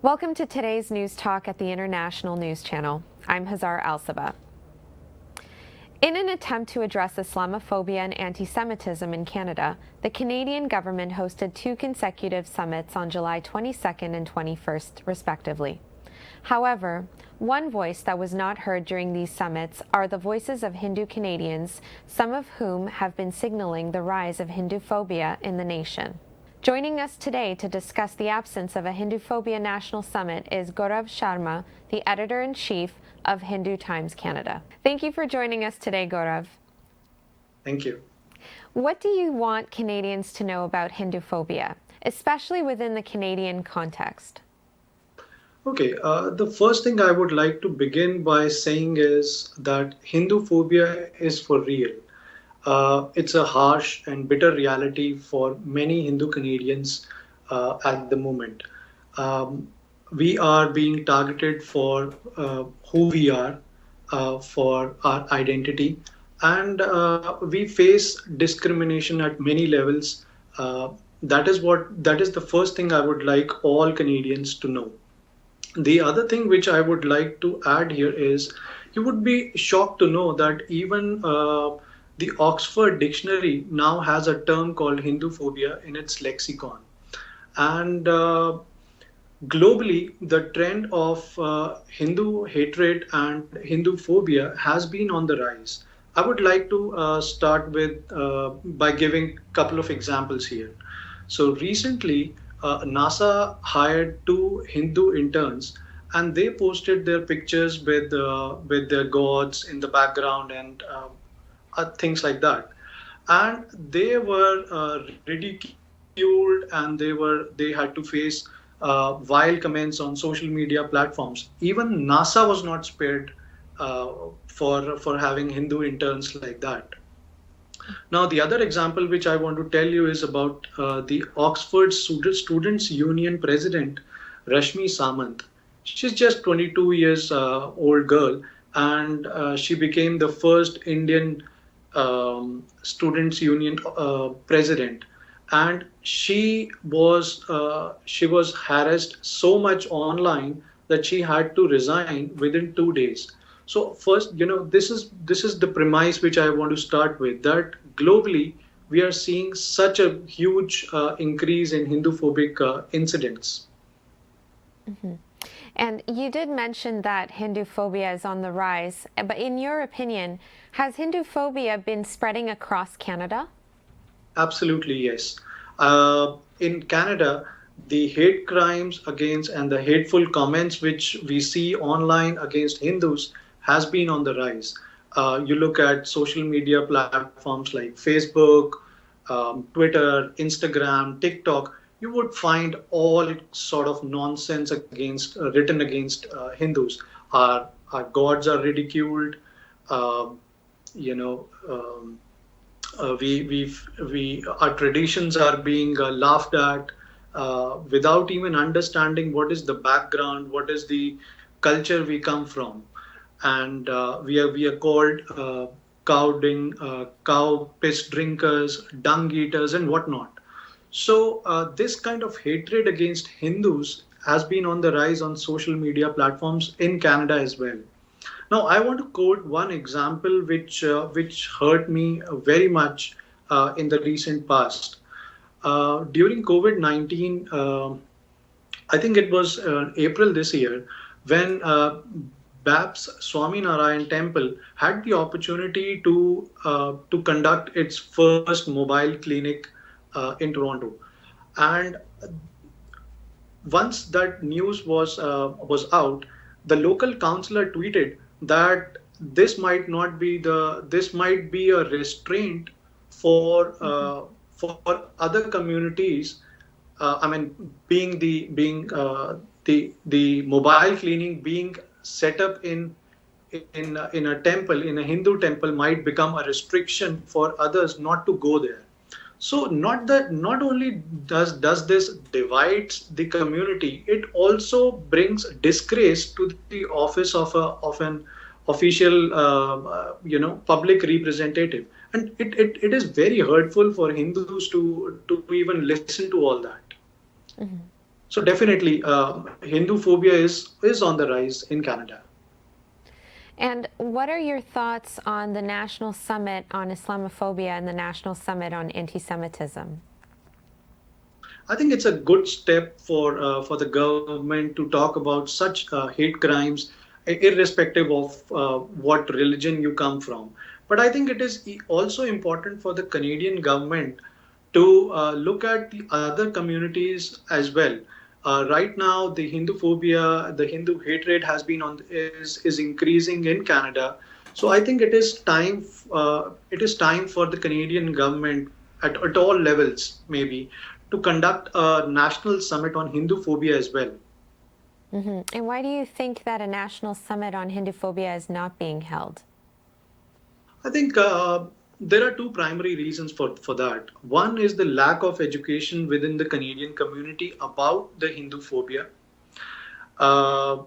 Welcome to today's News Talk at the International News Channel. I'm Hazar Alsabagh. In an attempt to address Islamophobia and anti-Semitism in Canada, the Canadian government hosted two consecutive summits on July 22nd and 21st, respectively. However, one voice that was not heard during these summits are the voices of Hindu Canadians, some of whom have been signaling the rise of Hinduphobia in the nation. Joining us today to discuss the absence of a Hinduphobia National Summit is Gaurav Sharma, the Editor-in-Chief of Hindu Times Canada. Thank you for joining us today, Gaurav. Thank you. What do you want Canadians to know about Hinduphobia, especially within the Canadian context? Okay, the first thing I would like to begin by saying is that Hinduphobia is for real. It's a harsh and bitter reality for many Hindu Canadians at the moment. We are being targeted for who we are, for our identity, and we face discrimination at many levels. That is the first thing I would like all Canadians to know. The other thing which I would like to add here is you would be shocked to know that even the Oxford Dictionary now has a term called Hinduphobia in its lexicon. And globally, the trend of Hindu hatred and Hinduphobia has been on the rise. I would like to start with by giving a couple of examples here. So recently, NASA hired two Hindu interns, and they posted their pictures with their gods in the background and things like that. And they were ridiculed, and they had to face vile comments on social media platforms. Even NASA was not spared for having Hindu interns like that. Now, the other example which I want to tell you is about the Oxford Students' Union president, Rashmi Samant. She's just 22 years old girl, and she became the first Indian Students' Union president. And she was harassed so much online that she had to resign within 2 days. So first, this is the premise which I want to start with, that globally we are seeing such a huge increase in Hinduphobic incidents. Mm-hmm. And you did mention that Hinduphobia is on the rise, but in your opinion, has Hinduphobia been spreading across Canada? Absolutely, yes. In Canada, the hate crimes against and the hateful comments which we see online against Hindus has been on the rise. You look at social media platforms like Facebook, Twitter, Instagram, TikTok, you would find all sort of nonsense written against Hindus. Our gods are ridiculed. You know, our traditions are being laughed at without even understanding what is the background, what is the culture we come from, and we are called cow piss drinkers, dung eaters, and whatnot. So this kind of hatred against Hindus has been on the rise on social media platforms in Canada as well. Now, I want to quote one example which hurt me very much in the recent past. During COVID-19, I think it was April this year, when BAPS Swaminarayan Temple had the opportunity to conduct its first mobile clinic in Toronto, and once that news was out, the local councillor tweeted that this might be a restraint for other communities. I mean, the mobile clinic being set up in a temple, in a Hindu temple, might become a restriction for others not to go there. So not only does this divides the community, it also brings disgrace to the office of an official public representative, and it is very hurtful for Hindus to even listen to all that. Mm-hmm. So definitely, Hindu phobia is on the rise in Canada. And what are your thoughts on the National Summit on Islamophobia and the National Summit on Anti-Semitism? I think it's a good step for the government to talk about such hate crimes, irrespective of what religion you come from. But I think it is also important for the Canadian government to look at the other communities as well. Right now, the Hindu phobia, the Hindu hatred has been on is increasing in Canada. So I think it is time for the Canadian government at all levels maybe to conduct a national summit on Hindu phobia as well. And why do you think that a national summit on Hinduphobia is not being held? I think there are two primary reasons for that. One is the lack of education within the Canadian community about the Hindu phobia. Uh,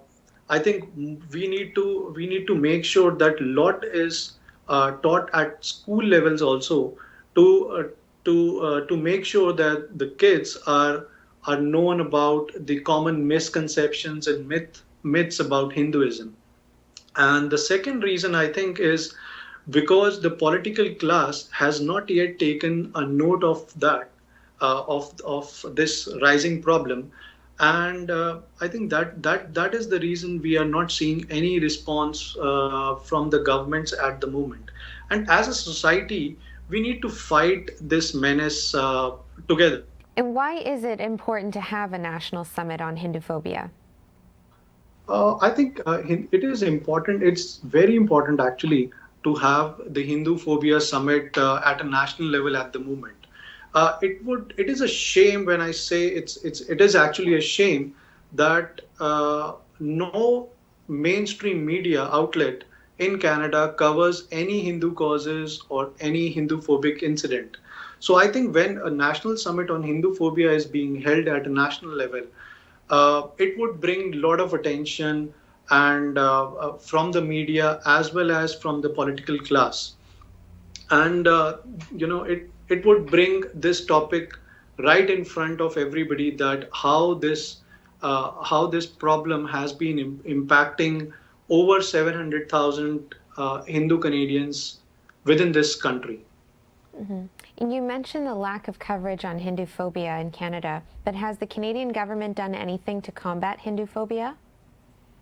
I think we need to make sure that lot is taught at school levels also to uh, to make sure that the kids are known about the common misconceptions and myths about Hinduism. And the second reason I think is because the political class has not yet taken a note of of this rising problem, and I think that is the reason we are not seeing any response from the governments at the moment. And as a society, we need to fight this menace together. And why is it important to have a national summit on Hinduphobia? I think it is important. It's very important actually to have the Hindu Phobia Summit at a national level at the moment. It is a shame when I say it is actually a shame that no mainstream media outlet in Canada covers any Hindu causes or any Hindu phobic incident. So I think when a national summit on Hindu phobia is being held at a national level, it would bring a lot of attention and from the media as well as from the political class. And it would bring this topic right in front of everybody that how this problem has been impacting over 700,000 Hindu Canadians within this country. And you mentioned the lack of coverage on Hinduphobia in Canada, but has the Canadian government done anything to combat Hinduphobia?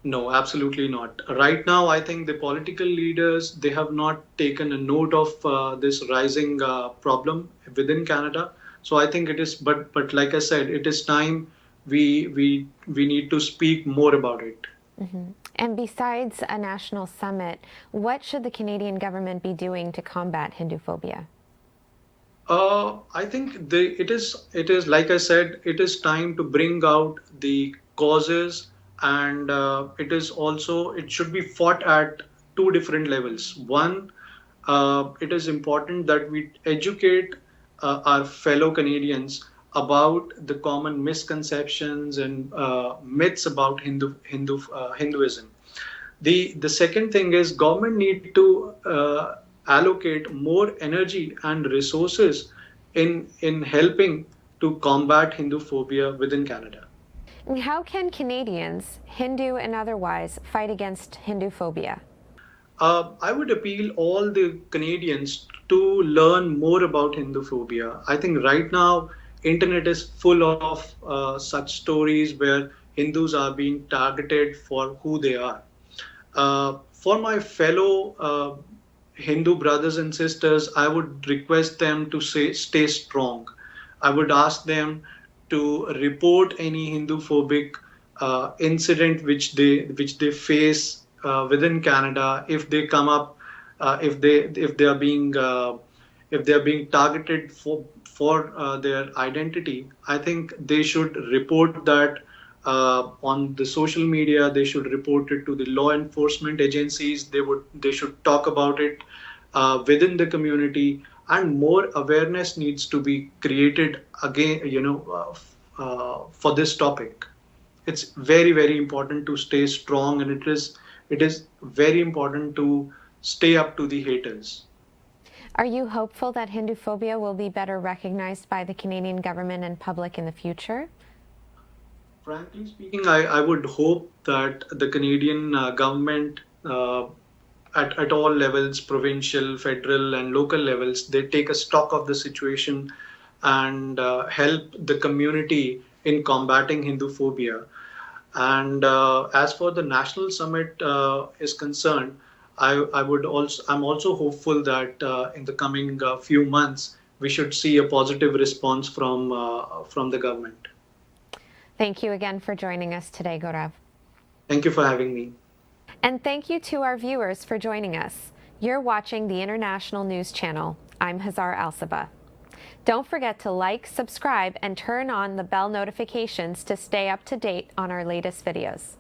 No, absolutely not. Right now, I think the political leaders they have not taken a note of this rising problem within Canada. So I think it is, but like I said, it is time we need to speak more about it. And besides a national summit, what should the Canadian government be doing to combat Hinduphobia? I think it is like I said, it is time to bring out the causes, and it should be fought at two different levels. One, it is important that we educate our fellow Canadians about the common misconceptions and myths about Hinduism. The second thing is government need to allocate more energy and resources in helping to combat Hindu phobia within Canada. And how can Canadians, Hindu and otherwise, fight against Hinduphobia? I would appeal all the Canadians to learn more about Hindu phobia. I think right now internet is full of such stories where Hindus are being targeted for who they are. For my fellow Hindu brothers and sisters, I would request them to stay strong. I would ask them to report any Hindu phobic incident which they face within Canada. If they come up, if they are being if they are being targeted for their identity, I think they should report that on the social media. They should report it to the law enforcement agencies. They should talk about it within the community, and more awareness needs to be created again. For this topic, it's very important to stay strong, and it is very important to stay up to the haters. Are you hopeful that Hinduphobia will be better recognized by the Canadian government and public in the future? Frankly speaking, I would hope that the Canadian government, at all levels, provincial, federal, and local levels, they take a stock of the situation and help the community in combating Hindu phobia. And as for the national summit is concerned, I'm also hopeful that in the coming few months we should see a positive response from the government. Thank you again for joining us today, Gaurav. Thank you for having me. And thank you to our viewers for joining us. You're watching the International News Channel. I'm Hazar Alsabagh. Don't forget to like, subscribe, and turn on the bell notifications to stay up to date on our latest videos.